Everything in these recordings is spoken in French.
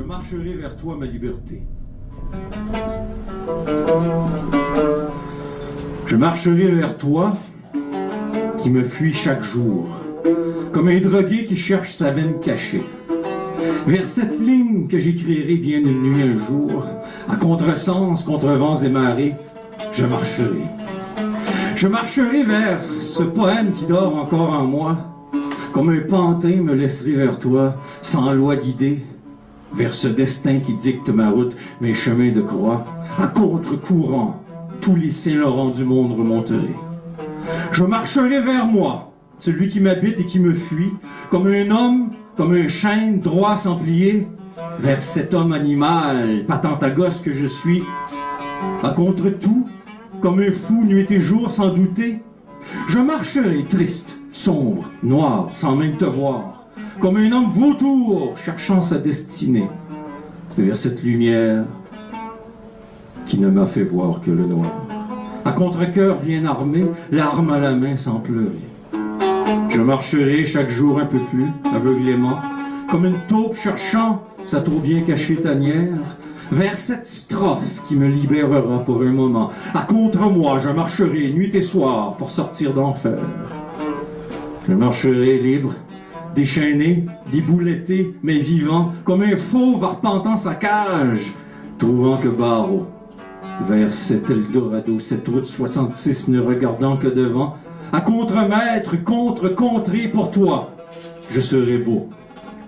Je marcherai vers toi, ma liberté. Je marcherai vers toi, qui me fuit chaque jour, comme un drogué qui cherche sa veine cachée. Vers cette ligne que j'écrirai bien une nuit un jour, à contresens, contre vents et marées, je marcherai. Je marcherai vers ce poème qui dort encore en moi, comme un pantin me laisserai vers toi, sans loi guidée, vers ce destin qui dicte ma route, mes chemins de croix, à contre-courant, tous les Saint-Laurent du monde remonteraient. Je marcherai vers moi, celui qui m'habite et qui me fuit, comme un homme, comme un chêne droit sans plier, vers cet homme animal, patentagos que je suis, à contre tout, comme un fou nuit et jour sans douter. Je marcherai triste, sombre, noir, sans même te voir, comme un homme vautour cherchant sa destinée, vers cette lumière qui ne m'a fait voir que le noir. À contre-cœur bien armé, l'arme à la main sans pleurer. Je marcherai chaque jour un peu plus, aveuglément, comme une taupe cherchant sa trop bien cachée tanière, vers cette strophe qui me libérera pour un moment. À contre moi, je marcherai nuit et soir pour sortir d'enfer. Je marcherai libre, déchaîné, débouletté, mais vivant, comme un fauve arpentant sa cage, trouvant que barreau, vers cet Eldorado, cette route 66 ne regardant que devant, à contre-maître, contre-contrée pour toi, je serai beau.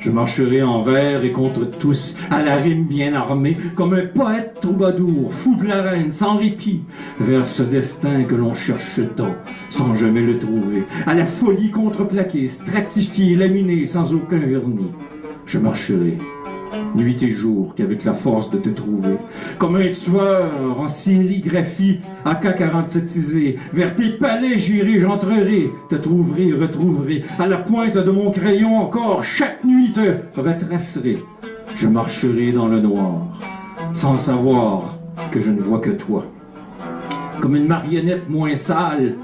Je marcherai envers et contre tous, à la rime bien armée, comme un poète troubadour, fou de la reine, sans répit, vers ce destin que l'on cherche tant, sans jamais le trouver, à la folie contreplaquée, stratifiée, laminée, sans aucun vernis. Je marcherai, nuit et jour, qu'avec la force de te trouver, comme un tueur en sérigraphie, AK-47isé, vers tes palais j'irai, j'entrerai, te trouverai, retrouverai, à la pointe de mon crayon encore, chaque nuit te retracerai. Je marcherai dans le noir, sans savoir que je ne vois que toi, comme une marionnette moins sale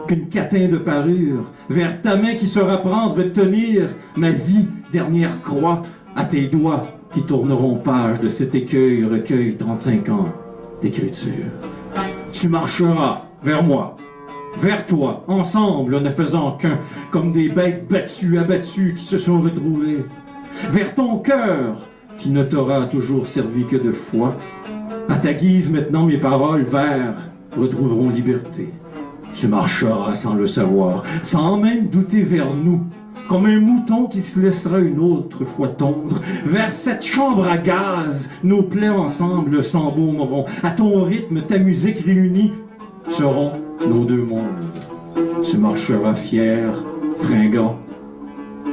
qu'une catin de parure, vers ta main qui saura prendre, tenir ma vie, dernière croix, à tes doigts qui tourneront page de cet écueil recueil 35 ans d'écriture. Tu marcheras vers moi, vers toi, ensemble, ne faisant qu'un, comme des bêtes battues, abattues, qui se sont retrouvées, vers ton cœur, qui ne t'aura toujours servi que de foi. À ta guise, maintenant, mes paroles, vers, retrouveront liberté. Tu marcheras sans le savoir, sans même douter vers nous, comme un mouton qui se laissera une autre fois tondre, vers cette chambre à gaz, nos plaies ensemble s'embaumeront. À ton rythme, ta musique réunie seront nos deux mondes. Tu marcheras fier, fringant,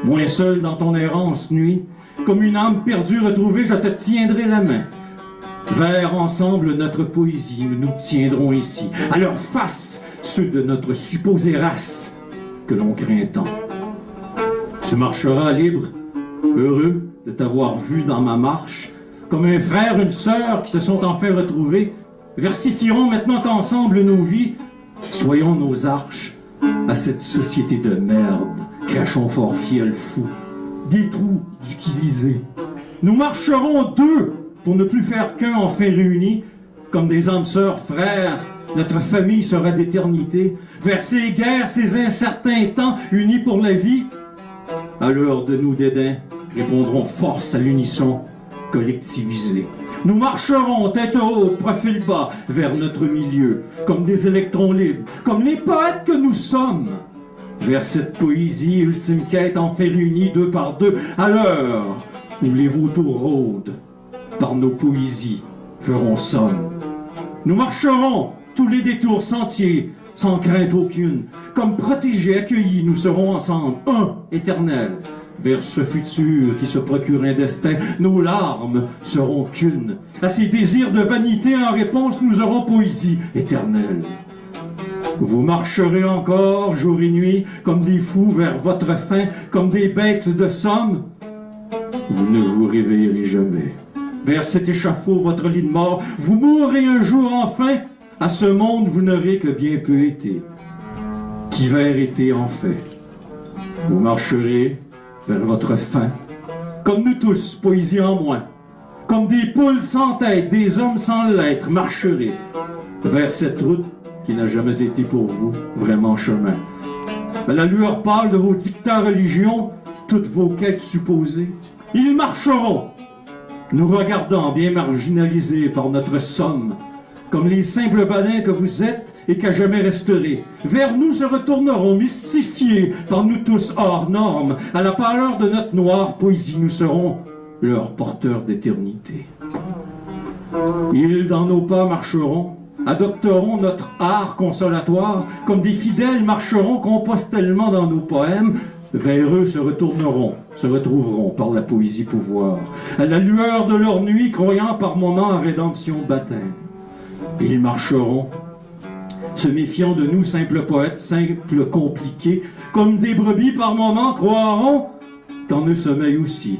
moins seul dans ton errance nuit, comme une âme perdue retrouvée, je te tiendrai la main. Vers ensemble notre poésie, nous nous tiendrons ici, à leur face, ceux de notre supposée race que l'on craint tant. Tu marcheras libre, heureux de t'avoir vu dans ma marche, comme un frère, une sœur qui se sont enfin retrouvés, versifierons maintenant qu'ensemble nos vies, soyons nos arches à cette société de merde, crachons fort fiel fou, des trous du Quilizé. Nous marcherons deux pour ne plus faire qu'un enfin réunis, comme des âmes sœurs frères, notre famille sera d'éternité, vers ces guerres, ces incertains temps, unis pour la vie. À l'heure de nos dédains, répondrons force à l'unisson, collectivisé. Nous marcherons tête haute, profil bas, vers notre milieu, comme des électrons libres, comme les poètes que nous sommes, vers cette poésie, ultime quête, en fait réunie deux par deux, à l'heure où les vautours rôdent, par nos poésies feront somme. Nous marcherons tous les détours sentiers, sans crainte aucune, comme protégés, accueillis, nous serons ensemble, un éternel, vers ce futur qui se procure un destin. Nos larmes seront qu'une. À ces désirs de vanité, en réponse, nous aurons poésie éternelle. Vous marcherez encore, jour et nuit, comme des fous vers votre fin, comme des bêtes de somme. Vous ne vous réveillerez jamais. Vers cet échafaud, votre lit de mort, vous mourrez un jour enfin. À ce monde, vous n'aurez que bien peu été, qu'hiver été en fait. Vous marcherez vers votre fin, Comme nous tous, poésie en moins. Comme des poules sans tête, des hommes sans l'être, marcherez vers cette route qui n'a jamais été pour vous vraiment chemin. À la lueur pâle de vos dictats religions, toutes vos quêtes supposées, ils marcheront, nous regardant bien marginalisés par notre somme, comme les simples badins que vous êtes et qu'à jamais resterez. Vers nous se retourneront, mystifiés par nous tous hors normes. À la pâleur de notre noire poésie, nous serons leurs porteurs d'éternité. Ils, dans nos pas, marcheront, adopteront notre art consolatoire, comme des fidèles marcheront compostellement dans nos poèmes. Vers eux se retourneront, se retrouveront par la poésie pouvoir, à la lueur de leur nuit, croyant par moments à rédemption baptême. Ils marcheront, se méfiant de nous, simples poètes, simples compliqués, comme des brebis par moments croiront qu'en eux sommeil aussi.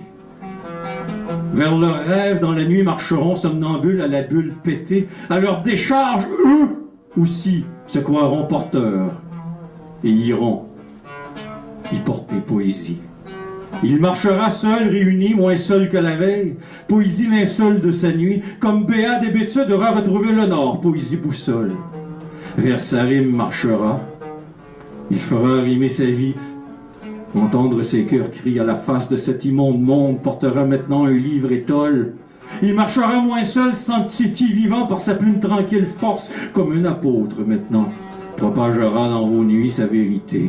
Vers leurs rêves dans la nuit marcheront, somnambules à la bulle pétée, à leur décharge, eux aussi se croiront porteurs et iront y porter poésie. Il marchera seul, réuni, moins seul que la veille, poésie linceul de sa nuit, comme Béat d'Hébétude aura retrouvé le nord, poésie boussole. Vers sa rime marchera, il fera rimer sa vie, entendre ses cœurs crier à la face de cet immonde monde, portera maintenant un livre étole. Il marchera moins seul, sanctifié, vivant par sa plume tranquille force, comme un apôtre maintenant, propagera dans vos nuits sa vérité.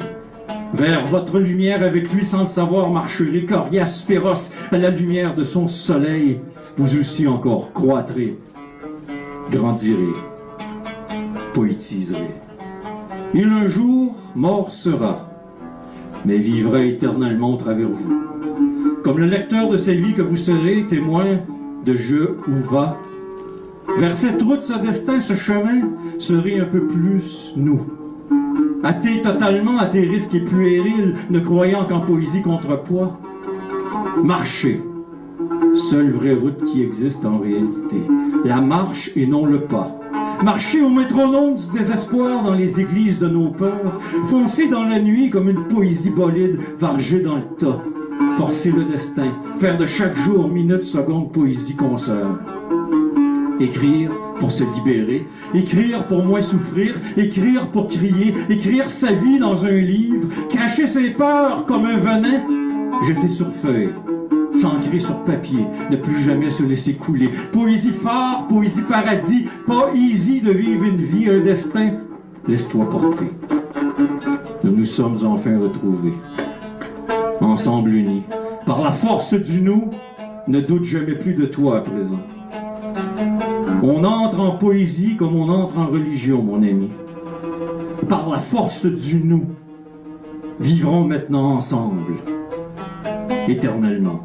Vers votre lumière avec lui sans le savoir marcherez, coriace féroce à la lumière de son soleil. Vous aussi encore croîtrez, grandirez, poétiserez. Il un jour mort sera, mais vivra éternellement au travers vous. Comme le lecteur de sa vie que vous serez, témoin de je ou va. Vers cette route, ce destin, ce chemin, serait un peu plus nous. Athée totalement à tes risques et puérils, ne croyant qu'en poésie contrepoids. Marchez, seule vraie route qui existe en réalité. La marche et non le pas. Marchez au métronome du désespoir dans les églises de nos peurs. Foncez dans la nuit comme une poésie bolide, varger dans le tas. Forcer le destin, faire de chaque jour, minute, seconde, poésie consoeur. Écrire pour se libérer, écrire pour moins souffrir, écrire pour crier, écrire sa vie dans un livre, cacher ses peurs comme un venin, jeter sur feuille, s'ancrer sur papier, ne plus jamais se laisser couler. Poésie phare, poésie paradis, pas easy de vivre une vie, un destin, laisse-toi porter. Nous nous sommes enfin retrouvés, ensemble unis, par la force du nous, ne doute jamais plus de toi à présent. On entre en poésie comme on entre en religion, mon ami. Par la force du nous, vivrons maintenant ensemble, éternellement.